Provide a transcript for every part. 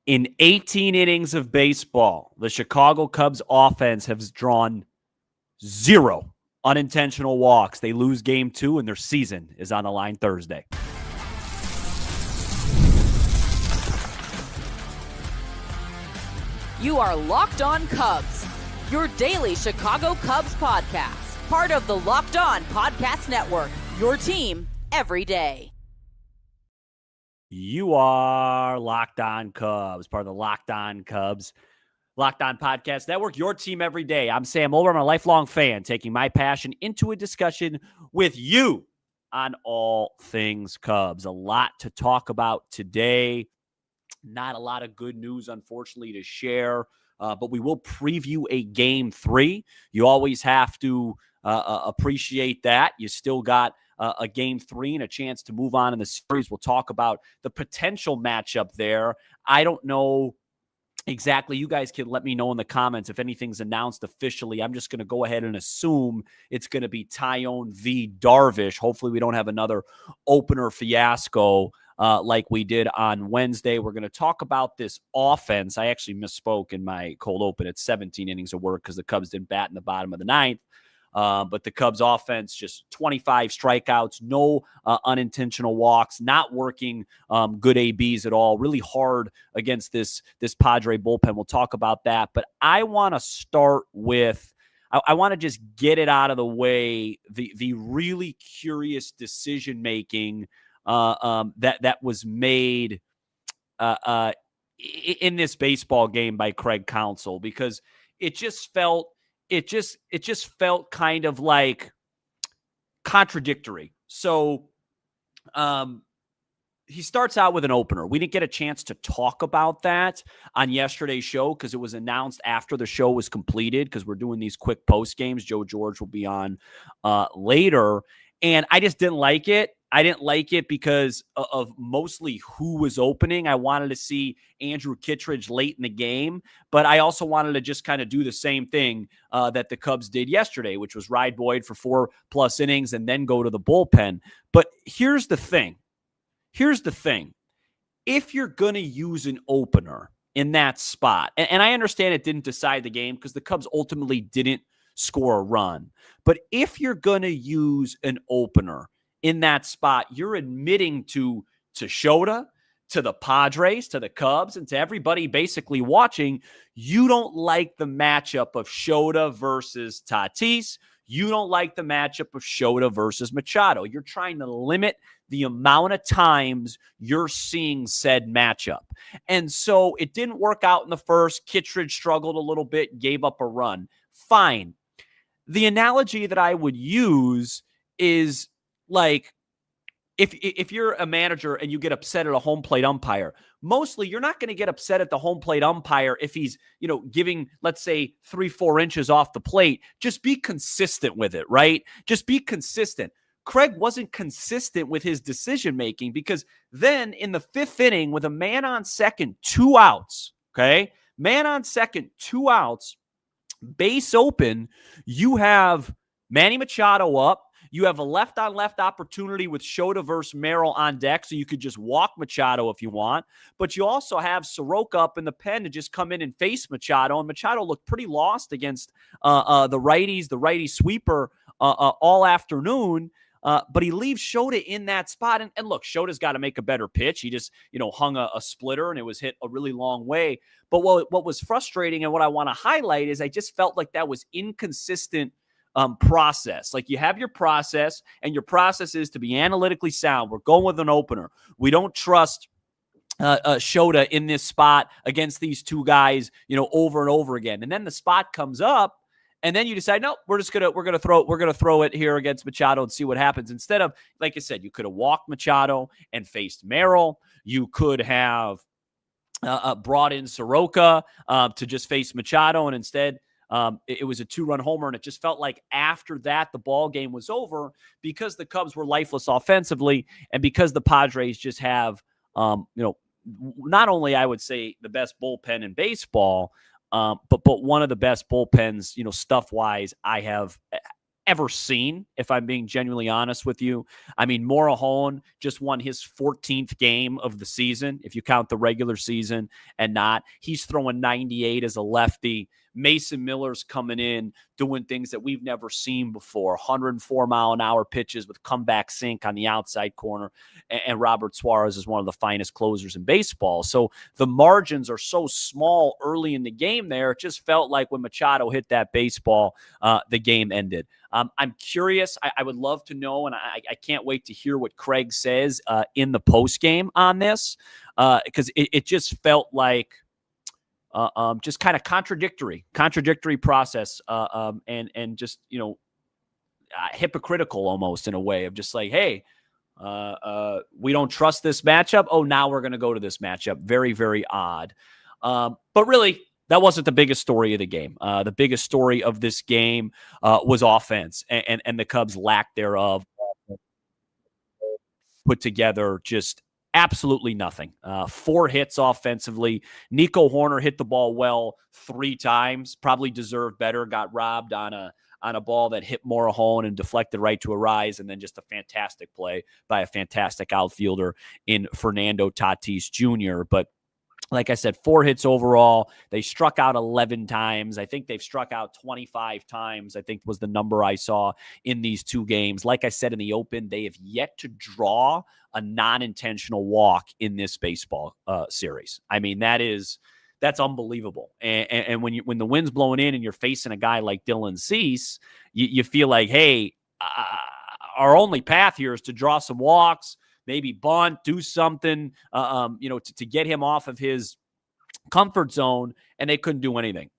In 18 innings of baseball, the Chicago Cubs offense has drawn 0 unintentional walks. They lose game 2, and their season is on the line Thursday. You are Locked On Cubs, your daily Chicago Cubs podcast. Part of the Locked On Podcast Network, your team every day. You are Locked On Cubs, part of the Locked On Cubs, Locked On Podcast Network, your team every day. I'm Sam Older. I'm a lifelong fan, taking my passion into a discussion with you on all things Cubs. A lot to talk about today. Not a lot of good news, unfortunately, to share, but we will preview a Game 3. You always have to appreciate that. You still got a Game 3 and a chance to move on in the series. We'll talk about the potential matchup there. I don't know exactly. You guys can let me know in the comments if anything's announced officially. I'm just going to go ahead and assume it's going to be Tyone v. Darvish. Hopefully we don't have another opener fiasco like we did on Wednesday. We're going to talk about this offense. I actually misspoke in my cold open. It's 17 innings of work because the Cubs didn't bat in the bottom of the ninth. But the Cubs offense, just 25 strikeouts, no unintentional walks, not working good ABs at all. Really hard against this Padre bullpen. We'll talk about that. But I want to start with, I want to just get it out of the way, the really curious decision-making that was made in this baseball game by Craig Counsell, because it just felt kind of like contradictory. So he starts out with an opener. We didn't get a chance to talk about that on yesterday's show because it was announced after the show was completed, because we're doing these quick post games. Joe George will be on later. And I just didn't like it. I didn't like it because of mostly who was opening. I wanted to see Andrew Kittredge late in the game, but I also wanted to just kind of do the same thing that the Cubs did yesterday, which was ride Boyd for 4+ innings and then go to the bullpen. But here's the thing. If you're going to use an opener in that spot, and I understand it didn't decide the game because the Cubs ultimately didn't score a run, but if you're going to use an opener in that spot, you're admitting to SHUTOUT, to the Padres, to the Cubs, and to everybody basically watching, you don't like the matchup of SHUTOUT versus Tatis. You don't like the matchup of SHUTOUT versus Machado. You're trying to limit the amount of times you're seeing said matchup. And so it didn't work out in the first. Kittredge struggled a little bit, gave up a run. Fine. The analogy that I would use is, like, if you're a manager and you get upset at a home plate umpire, mostly you're not going to get upset at the home plate umpire if he's, giving, let's say, 3-4 inches off the plate. Just be consistent with it, right? Just be consistent. Craig wasn't consistent with his decision-making, because then in the 5th inning with a man on second, 2 outs, okay? Man on second, 2 outs, base open, you have Manny Machado up. You have a left-on-left opportunity with SHUTOUT versus Merrill on deck, so you could just walk Machado if you want. But you also have Soroka up in the pen to just come in and face Machado. And Machado looked pretty lost against the righties, the righty sweeper all afternoon. But he leaves SHUTOUT in that spot. And look, SHUTOUT's got to make a better pitch. He just, hung a splitter, and it was hit a really long way. But what was frustrating, and what I want to highlight, is I just felt like that was inconsistent process. Like, you have your process, and your process is to be analytically sound. We're going with an opener. We don't trust SHUTOUT in this spot against these two guys, over and over again. And then the spot comes up, and then you decide, no, we're gonna throw it here against Machado and see what happens. Instead of, like I said, you could have walked Machado and faced Merrill. You could have brought in Soroka to just face Machado, and instead it was a 2-run homer, and it just felt like after that the ball game was over, because the Cubs were lifeless offensively, and because the Padres just have, not only, I would say, the best bullpen in baseball, but one of the best bullpens, stuff-wise, I have ever seen, if I'm being genuinely honest with you. I mean, Morahone just won his 14th game of the season, if you count the regular season and not. He's throwing 98 as a lefty. Mason Miller's coming in, doing things that we've never seen before. 104-mile-an-hour pitches with comeback sink on the outside corner. And Robert Suarez is one of the finest closers in baseball. So the margins are so small early in the game there. It just felt like when Machado hit that baseball, the game ended. I'm curious. I would love to know, and I can't wait to hear what Craig says in the postgame on this, because it just felt like just kind of contradictory process, and just, hypocritical almost in a way of just like, hey, we don't trust this matchup. Oh, now we're going to go to this matchup. Very, very odd. But really, that wasn't the biggest story of the game. The biggest story of this game was offense and the Cubs' lack thereof. Put together just absolutely nothing. 4 hits offensively. Nico Horner hit the ball well 3 times. Probably deserved better. Got robbed on a ball that hit Morahone and deflected right to Arise, and then just a fantastic play by a fantastic outfielder in Fernando Tatis Jr. But like I said, 4 hits overall. They struck out 11 times. I think they've struck out 25 times, I think was the number I saw in these 2 games. Like I said in the open, they have yet to draw a non-intentional walk in this baseball series. I mean, that's unbelievable. And when the wind's blowing in and you're facing a guy like Dylan Cease, you feel like, hey, our only path here is to draw some walks, maybe bunt, do something, to get him off of his comfort zone, and they couldn't do anything.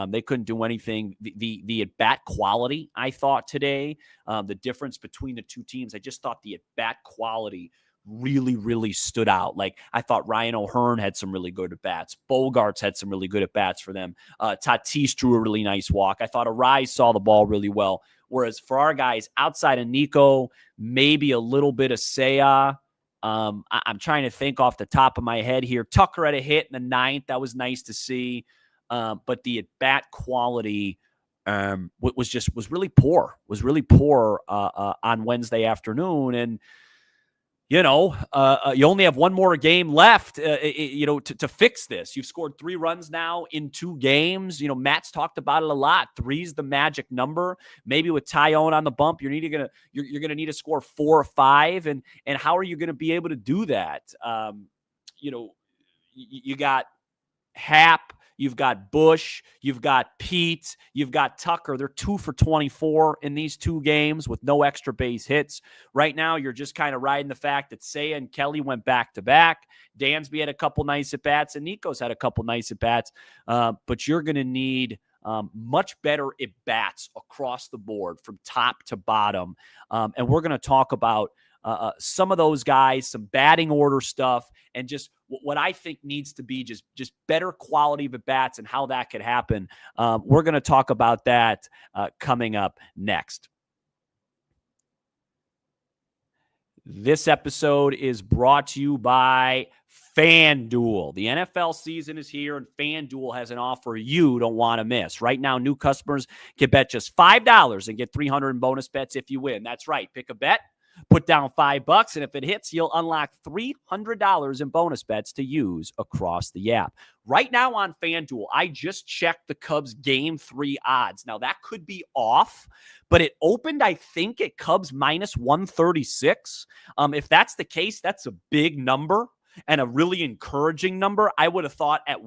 They couldn't do anything. The at-bat quality, I thought today, the difference between the 2 teams, I just thought the at-bat quality really, really stood out. Like, I thought Ryan O'Hearn had some really good at-bats. Bogarts had some really good at-bats for them. Tatis drew a really nice walk. I thought Arise saw the ball really well. Whereas for our guys, outside of Nico, maybe a little bit of Seiya. I'm trying to think off the top of my head here. Tucker had a hit in the 9th. That was nice to see. But the at-bat quality was really poor. Was really poor on Wednesday afternoon. And you only have one more game left, to fix this. You've scored 3 runs now in 2 games. Matt's talked about it a lot. 3's the magic number. Maybe with Tyone on the bump, you're going to need to score 4 or 5. And how are you going to be able to do that? You got Happ, you've got Bush, you've got Pete, you've got Tucker. They're 2 for 24 in these 2 games with no extra base hits. Right now, you're just kind of riding the fact that Seiya and Kelly went back-to-back. Dansby had a couple nice at-bats, and Nico's had a couple nice at-bats. But you're going to need much better at-bats across the board from top to bottom. And we're going to talk about some of those guys, some batting order stuff, and just what I think needs to be just better quality of at-bats and how that could happen. We're going to talk about that coming up next. This episode is brought to you by FanDuel. The NFL season is here, and FanDuel has an offer you don't want to miss. Right now, new customers can bet just $5 and get $300 in bonus bets if you win. That's right. Pick a bet. Put down $5, and if it hits, you'll unlock $300 in bonus bets to use across the app. Right now on FanDuel, I just checked the Cubs Game 3 odds. Now, that could be off, but it opened, I think, at Cubs minus 136. If that's the case, that's a big number and a really encouraging number. I would have thought at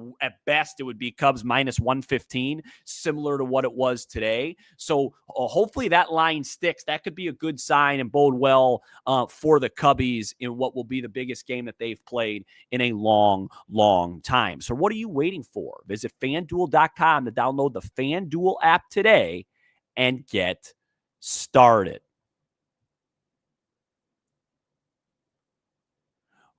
best it would be Cubs minus 115, similar to what it was today. So hopefully that line sticks. That could be a good sign and bode well for the Cubbies in what will be the biggest game that they've played in a long, long time. So what are you waiting for? Visit FanDuel.com to download the FanDuel app today and get started.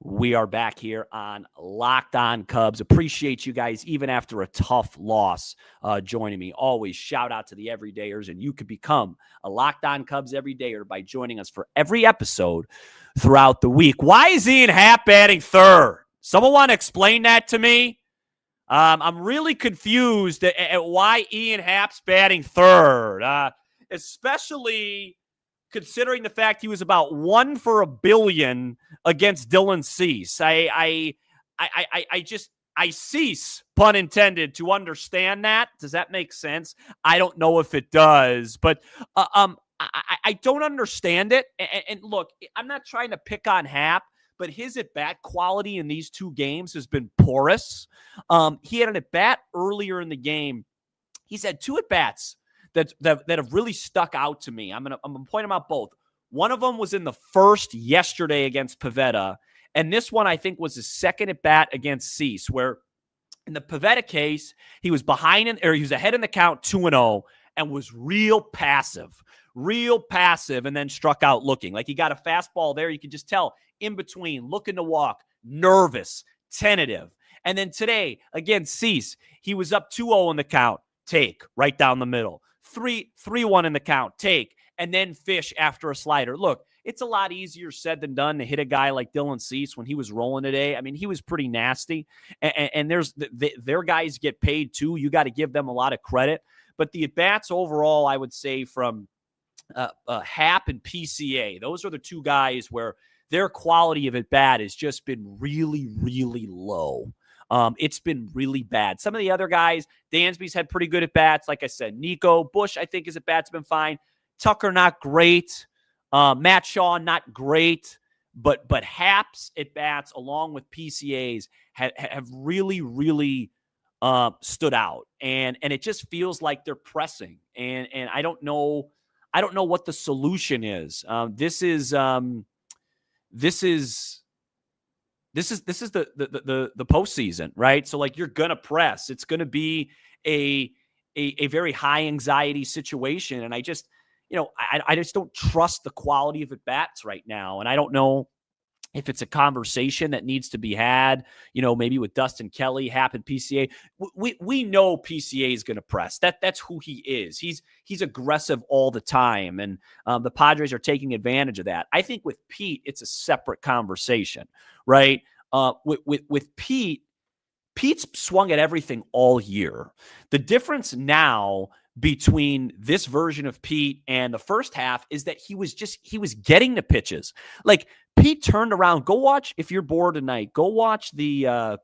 We are back here on Locked On Cubs. Appreciate you guys, even after a tough loss, joining me. Always shout out to the everydayers, and you could become a Locked On Cubs everydayer by joining us for every episode throughout the week. Why is Ian Happ batting third? Someone want to explain that to me? I'm really confused at why Ian Happ's batting third. especially considering the fact he was about 1 for a billion against Dylan Cease. I cease, pun intended, to understand that. Does that make sense? I don't know if it does, but I don't understand it. And look, I'm not trying to pick on Hap, but his at-bat quality in these 2 games has been porous. He had an at-bat earlier in the game. He's had 2 at-bats that have really stuck out to me. I'm gonna point them out both. One of them was in the first yesterday against Pivetta, and this one I think was his second at-bat against Cease, where in the Pivetta case, he was he was ahead in the count 2-0 and was real passive, and then struck out looking. Like he got a fastball there. You could just tell in between, looking to walk, nervous, tentative. And then today, against Cease, he was up 2-0 in the count. Take right down the middle. 3-1 in the count. Take. And then fish after a slider. Look, it's a lot easier said than done to hit a guy like Dylan Cease when he was rolling today. I mean, he was pretty nasty. And their guys get paid too. You got to give them a lot of credit. But the at-bats overall, I would say from Hap and PCA, those are the 2 guys where their quality of at-bat has just been really, really low. It's been really bad. Some of the other guys, Dansby's had pretty good at-bats. Like I said, Nico Bush, I think his at-bats been fine. Tucker, not great. Matt Shaw, not great. But Hap's at-bats, along with PCA's, have really, really stood out. And it just feels like they're pressing. And I don't know what the solution is. This is the postseason, right? So like you're gonna press. It's gonna be a very high anxiety situation, and I just don't trust the quality of at bats right now, and I don't know if it's a conversation that needs to be had, maybe with Dustin Kelly, Hap, and PCA. We know PCA is going to press. That's who he is. He's aggressive all the time, and the Padres are taking advantage of that. I think with Pete, it's a separate conversation, right? With Pete's swung at everything all year. The difference now between this version of Pete and the first half is that he was getting the pitches. Like Pete turned around. Go watch, if you're bored tonight, go watch there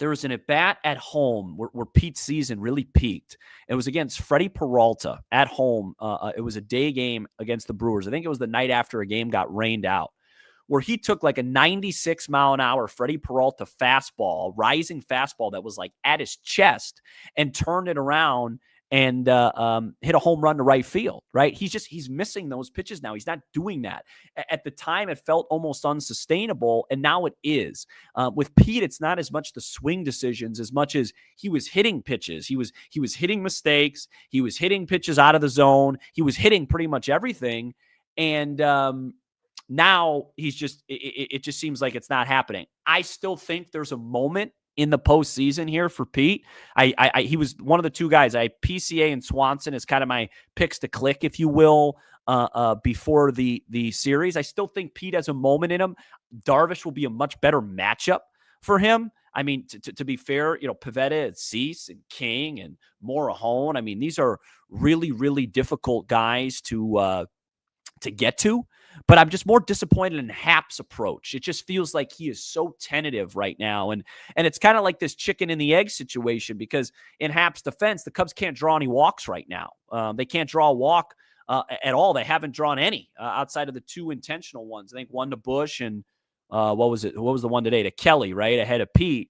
was an at-bat at home where Pete's season really peaked. It was against Freddie Peralta at home. It was a day game against the Brewers. I think it was the night after a game got rained out, where he took like a 96-mile-an-hour Freddie Peralta fastball, rising fastball that was like at his chest, and turned it around and hit a home run to right field, right? He's missing those pitches now. He's not doing that. At the time, it felt almost unsustainable, and now it is. With Pete, it's not as much the swing decisions as much as he was hitting pitches. He was hitting mistakes. He was hitting pitches out of the zone. He was hitting pretty much everything, and now it just seems like it's not happening. I still think there's a moment in the postseason here for Pete. He was one of the 2 guys. PCA and Swanson is kind of my picks to click, if you will, before the series. I still think Pete has a moment in him. Darvish will be a much better matchup for him. I mean, to be fair, Pivetta and Cease and King and Morahone. I mean, these are really, really difficult guys to get to. But I'm just more disappointed in Hap's approach. It just feels like he is so tentative right now. And it's kind of like this chicken and the egg situation, because in Hap's defense, the Cubs can't draw any walks right now. They can't draw a walk at all. They haven't drawn any outside of the 2 intentional ones. I think one to Bush and what was it? What was the one today? To Kelly, right? Ahead of Pete.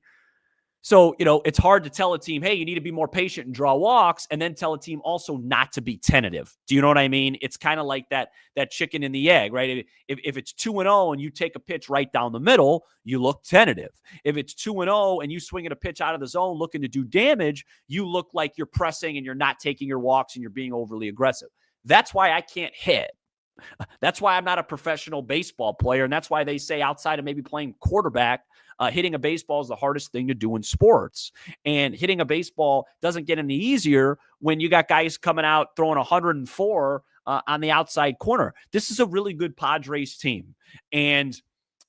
So, it's hard to tell a team, hey, you need to be more patient and draw walks, and then tell a team also not to be tentative. Do you know what I mean? It's kind of like that chicken and the egg, right? If it's 2-0 and you take a pitch right down the middle, you look tentative. If it's 2-0 and you swing at a pitch out of the zone looking to do damage, you look like you're pressing and you're not taking your walks and you're being overly aggressive. That's why I can't hit. That's why I'm not a professional baseball player, and that's why they say outside of maybe playing quarterback, hitting a baseball is the hardest thing to do in sports. And hitting a baseball doesn't get any easier when you got guys coming out throwing 104 on the outside corner. This is a really good Padres team. And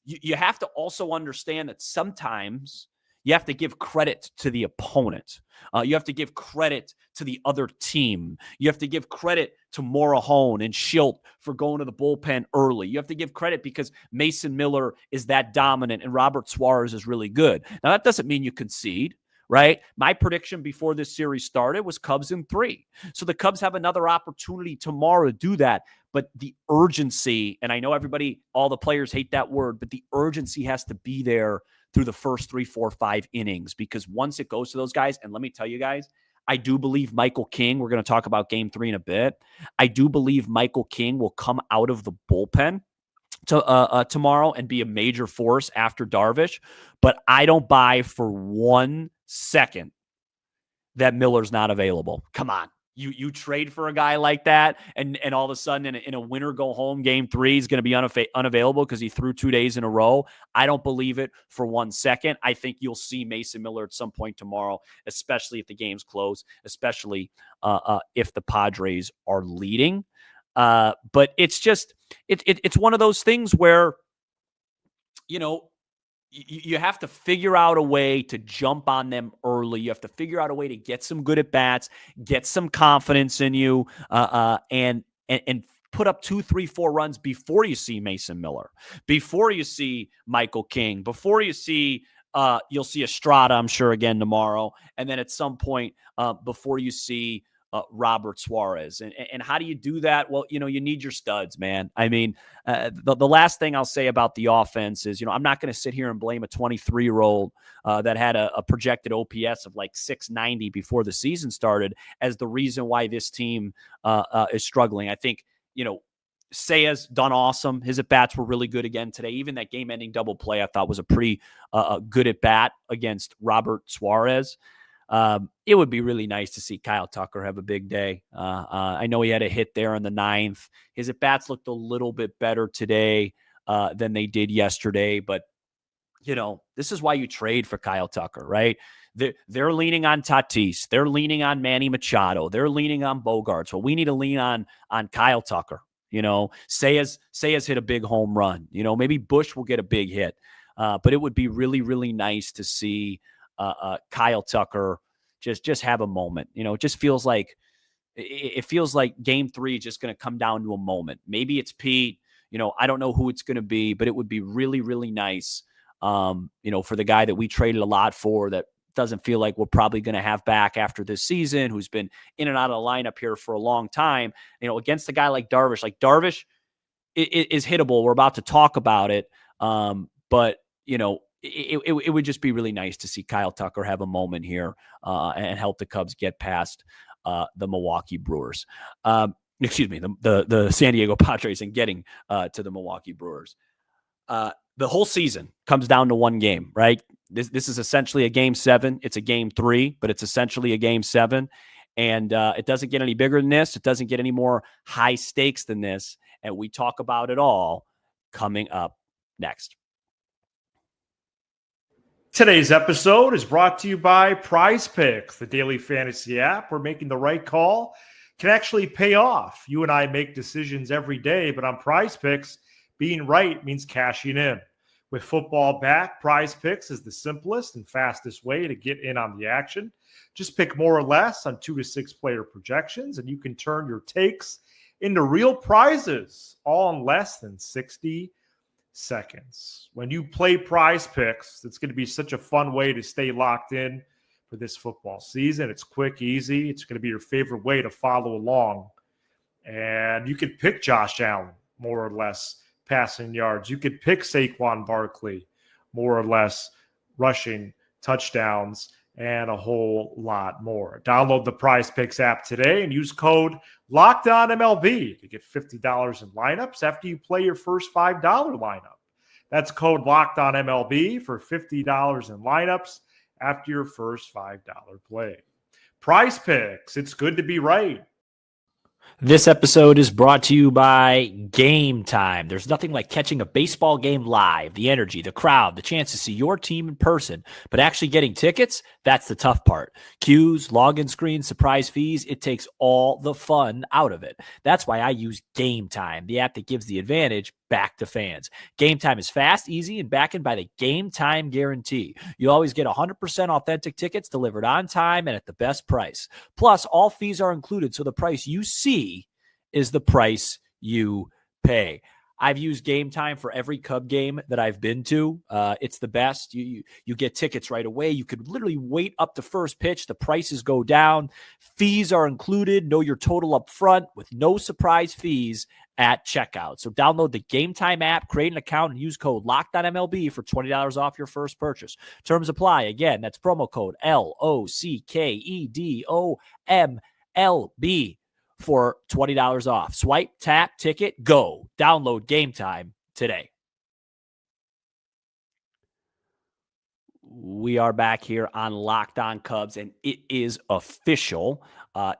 you have to also understand that sometimes You have to give credit to the opponent. You have to give credit to the other team. You have to give credit to Morahone and Schilt for going to the bullpen early. You have to give credit because Mason Miller is that dominant and Robert Suarez is really good. Now, that doesn't mean you concede, right? My prediction before this series started was Cubs in 3. So the Cubs have another opportunity tomorrow to do that. But the urgency, and I know everybody, all the players hate that word, but the urgency has to be there through the first 3, 4, 5 innings, because once it goes to those guys, and let me tell you guys, I do believe Michael King, we're going to talk about game 3 in a bit. I do believe Michael King will come out of the bullpen tomorrow and be a major force after Darvish, but I don't buy for 1 second that Miller's not available. Come on. You trade for a guy like that, and all of a sudden in a winner go home game 3 is going to be unavailable because he threw 2 days in a row. I don't believe it for 1 second. I think you'll see Mason Miller at some point tomorrow, especially if the game's close, especially if the Padres are leading. But it's just it's one of those things where, you know, you have to figure out a way to jump on them early. You have to figure out a way to get some good at bats, get some confidence in you, and put up 2, 3, 4 runs before you see Mason Miller, before you see Michael King, before you see you'll see Estrada, I'm sure, again tomorrow, and then at some point before you see Robert Suarez. And how do you do that? Well, you know, you need your studs, man. I mean, the last thing I'll say about the offense is, you know, I'm not going to sit here and blame a 23-year-old that had a projected OPS of like 690 before the season started as the reason why this team is struggling. I think, you know, Seiya's done awesome. His at-bats were really good again today. Even that game-ending double play I thought was a pretty good at-bat against Robert Suarez. It would be really nice to see Kyle Tucker have a big day. I know he had a hit there in the 9th. His at-bats looked a little bit better today than they did yesterday. But, you know, this is why you trade for Kyle Tucker, right? They're leaning on Tatis. They're leaning on Manny Machado. They're leaning on Bogarts. Well, we need to lean on Kyle Tucker. You know, Seiya's hit a big home run. You know, maybe Bush will get a big hit. But it would be really, really nice to see Kyle Tucker just have a moment. You know, it just feels like game 3 is just going to come down to a moment. Maybe it's Pete. You know, I don't know who it's going to be, but it would be really, really nice, you know, for the guy that we traded a lot for that doesn't feel like we're probably going to have back after this season, who's been in and out of the lineup here for a long time, you know, against a guy like Darvish. Like Darvish is hittable. We're about to talk about it. But, you know, it would just be really nice to see Kyle Tucker have a moment here and help the Cubs get past the Milwaukee Brewers. Excuse me, the San Diego Padres, and getting to the Milwaukee Brewers. The whole season comes down to one game, right? This is essentially a game 7. It's a game 3, but it's essentially a game 7. And it doesn't get any bigger than this. It doesn't get any more high stakes than this. And we talk about it all coming up next. Today's episode is brought to you by Prize Picks, the daily fantasy app where making the right call can actually pay off. You and I make decisions every day, but on Prize Picks, being right means cashing in. With football back, Prize Picks is the simplest and fastest way to get in on the action. Just pick more or less on 2 to 6 player projections, and you can turn your takes into real prizes, all in less than 60 seconds. When you play Prize Picks, it's going to be such a fun way to stay locked in for this football season. It's quick, easy. It's going to be your favorite way to follow along. And you could pick Josh Allen, more or less, passing yards. You could pick Saquon Barkley, more or less, rushing touchdowns, and a whole lot more. Download the Prize Picks app today and use code LOCKEDONMLB to get $50 in lineups after you play your first $5 lineup. That's code LOCKEDONMLB for $50 in lineups after your first $5 play. Prize Picks, it's good to be right. This episode is brought to you by Game Time. There's nothing like catching a baseball game live. The energy, the crowd, the chance to see your team in person. But actually getting tickets, that's the tough part. Queues, login screens, surprise fees, it takes all the fun out of it. That's why I use Game Time, the app that gives the advantage back to fans. Game Time is fast, easy, and backed by the Game Time guarantee. You always get 100% authentic tickets delivered on time and at the best price. Plus, all fees are included, so the price you see is the price you pay. I've used Game Time for every Cub game that I've been to. It's the best. You get tickets right away. You could literally wait up to first pitch. The prices go down. Fees are included. Know your total up front with no surprise fees at checkout. So download the Game Time app, create an account, and use code LOCKEDONMLB for $20 off your first purchase. Terms apply. Again, that's promo code LOCKEDOMLB. for $20 off. Swipe, tap, ticket, go. Download Game Time today. We are back here on Locked On Cubs, and it is official.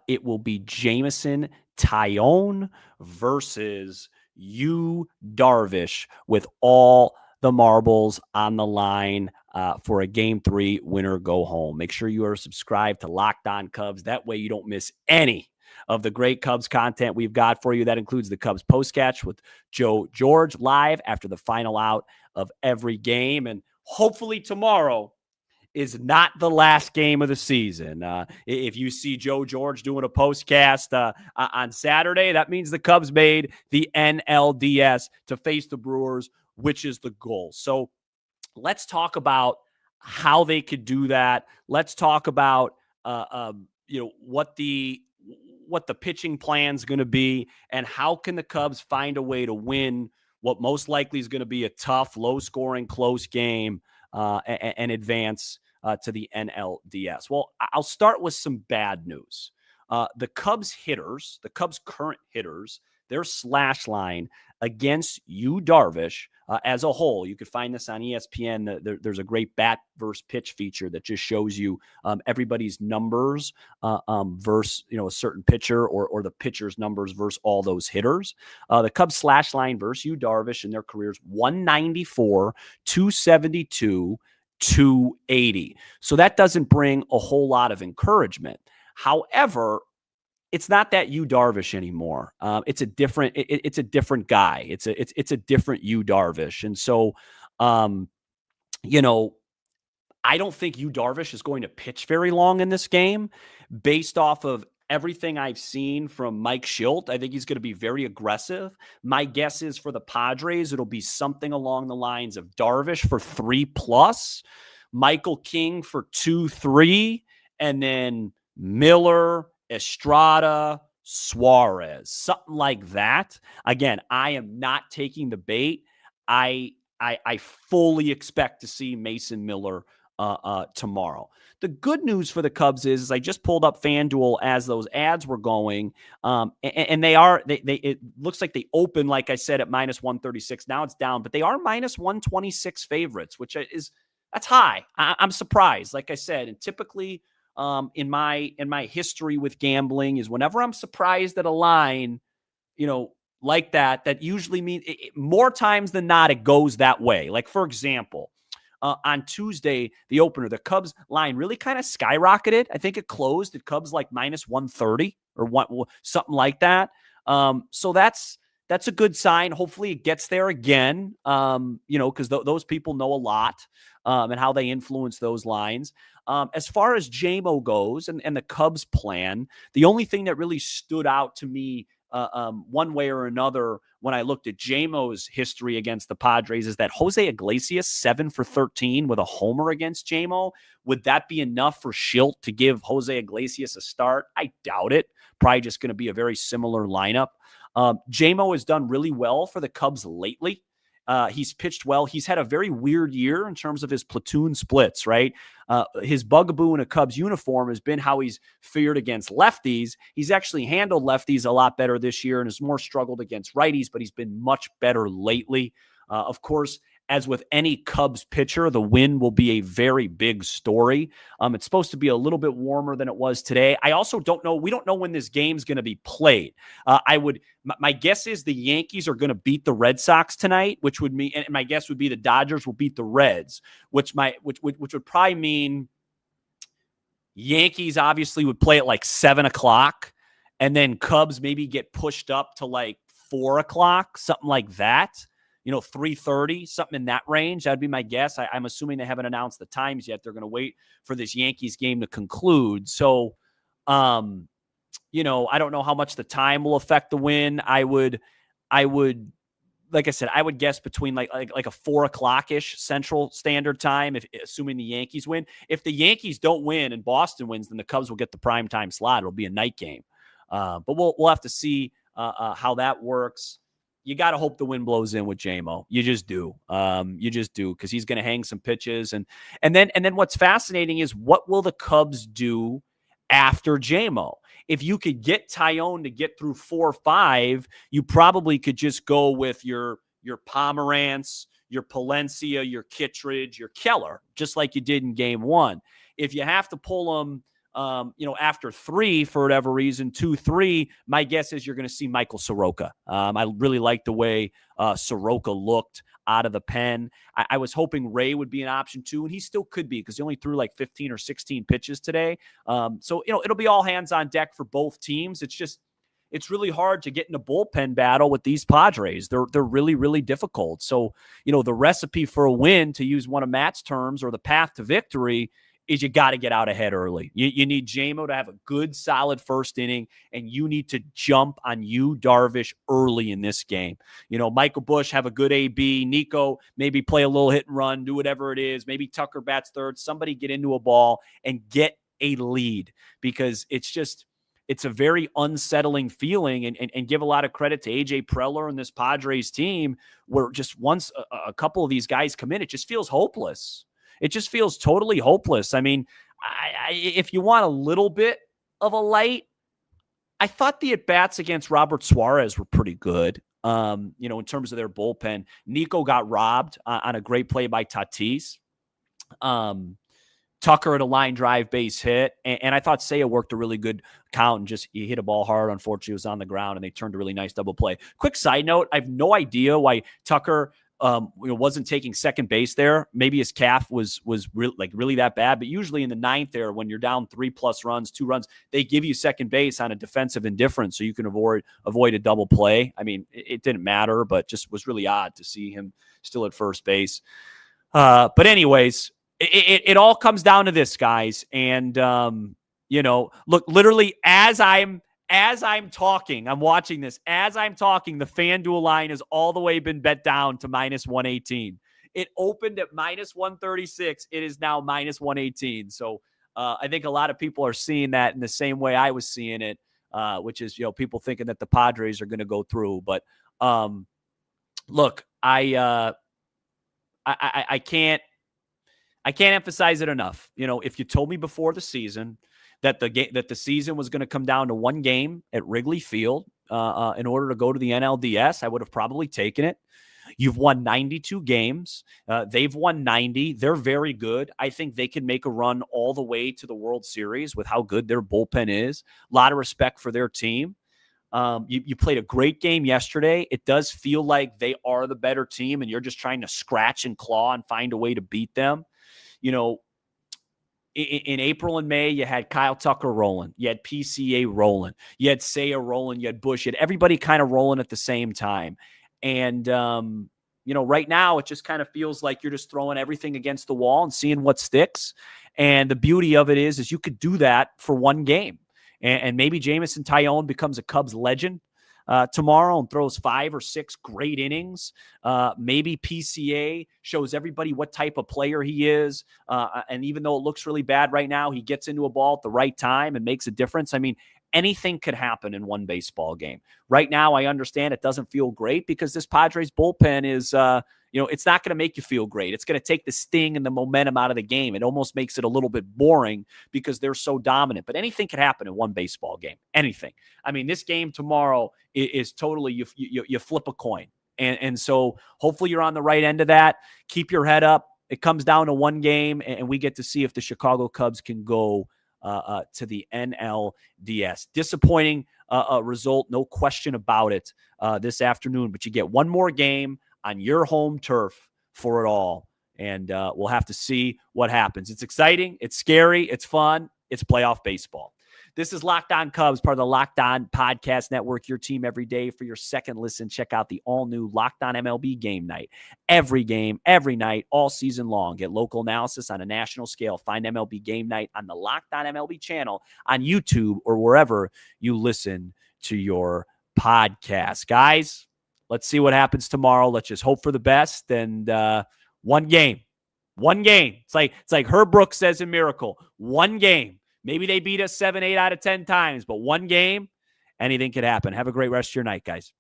It will be Jameson Taillon versus Yu Darvish with all the marbles on the line for a Game 3 winner go home. Make sure you are subscribed to Locked On Cubs. That way you don't miss any of the great Cubs content we've got for you. That includes the Cubs postcatch with Joe George live after the final out of every game. And hopefully tomorrow is not the last game of the season. If you see Joe George doing a postcast on Saturday, that means the Cubs made the NLDS to face the Brewers, which is the goal. So let's talk about how they could do that. Let's talk about what the pitching plan is going to be, and how can the Cubs find a way to win what most likely is going to be a tough, low-scoring, close game and advance to the NLDS. Well, I'll start with some bad news. The Cubs current hitters, their slash line against Yu Darvish as a whole. You could find this on ESPN. There's a great bat versus pitch feature that just shows you everybody's numbers versus a certain pitcher or the pitcher's numbers versus all those hitters. The Cubs slash line versus Yu Darvish in their careers 194, 272, 280. So that doesn't bring a whole lot of encouragement. However, it's not that Yu Darvish anymore. It's a different guy. It's a different Yu Darvish. And so, I don't think Yu Darvish is going to pitch very long in this game based off of everything I've seen from Mike Schilt. I think he's going to be very aggressive. My guess is for the Padres, it'll be something along the lines of Darvish for 3+, Michael King for 2-3, and then Miller, Estrada, Suarez, something like that. Again, I am not taking the bait. I fully expect to see Mason Miller tomorrow. The good news for the Cubs is I just pulled up FanDuel as those ads were going, and it looks like they open, like I said, at -136. Now it's down, but they are -126 favorites, that's high. I'm surprised, like I said, and typically in my history with gambling is whenever I'm surprised at a line, like that usually means more times than not, it goes that way. Like, for example, on Tuesday, the opener, the Cubs line really kind of skyrocketed. I think it closed at Cubs like -130 or something like that. So that's a good sign. Hopefully it gets there again, because those people know a lot and how they influence those lines. As far as JMO goes and the Cubs plan, the only thing that really stood out to me one way or another when I looked at JMO's history against the Padres is that Jose Iglesias 7 for 13 with a homer against JMO. Would that be enough for Schilt to give Jose Iglesias a start? I doubt it. Probably just going to be a very similar lineup. JMO has done really well for the Cubs lately. He's pitched well. He's had a very weird year in terms of his platoon splits, right? His bugaboo in a Cubs uniform has been how he's fared against lefties. He's actually handled lefties a lot better this year and has more struggled against righties, but he's been much better lately. Of course, as with any Cubs pitcher, the win will be a very big story. It's supposed to be a little bit warmer than it was today. I also don't know. We don't know when this game's going to be played. My guess is the Yankees are going to beat the Red Sox tonight, which would mean, and my guess would be the Dodgers will beat the Reds, which would probably mean Yankees obviously would play at like 7:00, and then Cubs maybe get pushed up to like 4:00, something like that. 3:30, something in that range. That'd be my guess. I'm assuming they haven't announced the times yet. They're going to wait for this Yankees game to conclude. So, I don't know how much the time will affect the win. I would, like I said, I would guess between like a 4:00-ish Central Standard Time, assuming the Yankees win. If the Yankees don't win and Boston wins, then the Cubs will get the primetime slot. It'll be a night game. But we'll have to see how that works. You got to hope the wind blows in with JMO. You just do. Because he's going to hang some pitches. And then what's fascinating is what will the Cubs do after JMO? If you could get Tyone to get through 4 or 5, you probably could just go with your Pomerantz, your Palencia, your Kittredge, your Keller, just like you did in game 1. If you have to pull them, after 3 for whatever reason, 2, 3, my guess is you're going to see Michael Soroka. I really like the way Soroka looked out of the pen. I was hoping Ray would be an option too, and he still could be because he only threw like 15 or 16 pitches today. So it'll be all hands on deck for both teams. It's really hard to get in a bullpen battle with these Padres. They're really, really difficult. So, the recipe for a win, to use one of Matt's terms, or the path to victory, is you got to get out ahead early. You need JMO to have a good, solid first inning, and you need to jump on Yu Darvish early in this game. Michael Busch, have a good AB. Nico, maybe play a little hit and run, do whatever it is. Maybe Tucker bats third. Somebody get into a ball and get a lead, because it's a very unsettling feeling, and give a lot of credit to AJ Preller and this Padres team, where just once a couple of these guys come in, it just feels hopeless. It just feels totally hopeless. I mean, if you want a little bit of a light, I thought the at-bats against Robert Suarez were pretty good, in terms of their bullpen. Nico got robbed on a great play by Tatis. Tucker at a line drive base hit. And I thought Seiya worked a really good count, and he hit a ball hard. Unfortunately, it was on the ground, and they turned a really nice double play. Quick side note, I have no idea why Tucker wasn't taking second base there. Maybe his calf was really that bad, but usually in the 9th there, when you're down 3+ runs, 2 runs, they give you second base on a defensive indifference so you can avoid a double play. I mean, it didn't matter, but just was really odd to see him still at first base. But anyways, it all comes down to this, guys. And, look, literally as I'm talking, I'm watching this. As I'm talking, the FanDuel line has all the way been bet down to -118. It opened at -136. It is now -118. So I think a lot of people are seeing that in the same way I was seeing it, which is, people thinking that the Padres are going to go through. But look, I can't emphasize it enough. If you told me before the season that the season was going to come down to one game at Wrigley Field in order to go to the NLDS, I would have probably taken it. You've won 92 games. They've won 90. They're very good. I think they can make a run all the way to the World Series with how good their bullpen is. A lot of respect for their team. You played a great game yesterday. It does feel like they are the better team, and you're just trying to scratch and claw and find a way to beat them. In April and May, you had Kyle Tucker rolling. You had PCA rolling. You had Seiya rolling. You had Busch. You had everybody kind of rolling at the same time. And, right now it just kind of feels like you're just throwing everything against the wall and seeing what sticks. And the beauty of it is you could do that for one game. And maybe Jameson Tyone becomes a Cubs legend tomorrow and throws 5 or 6 great innings. Maybe PCA shows everybody what type of player he is. And even though it looks really bad right now, he gets into a ball at the right time and makes a difference. I mean, anything could happen in one baseball game. Right now, I understand it doesn't feel great because this Padres bullpen is, it's not going to make you feel great. It's going to take the sting and the momentum out of the game. It almost makes it a little bit boring because they're so dominant. But anything could happen in one baseball game. Anything. I mean, this game tomorrow is totally you flip a coin. And so hopefully you're on the right end of that. Keep your head up. It comes down to one game, and we get to see if the Chicago Cubs can go to the NLDS. Disappointing result, no question about it, this afternoon. But you get one more game on your home turf for it all. And we'll have to see what happens. It's exciting. It's scary. It's fun. It's playoff baseball. This is Locked On Cubs, part of the Locked On Podcast Network, your team every day. For your second listen, check out the all-new Locked On MLB Game Night. Every game, every night, all season long. Get local analysis on a national scale. Find MLB Game Night on the Locked On MLB channel on YouTube or wherever you listen to your podcast. Guys, let's see what happens tomorrow. Let's just hope for the best. And one game. It's like Herb Brooks says in Miracle. One game. Maybe they beat us 7, 8 out of 10 times, but one game, anything could happen. Have a great rest of your night, guys.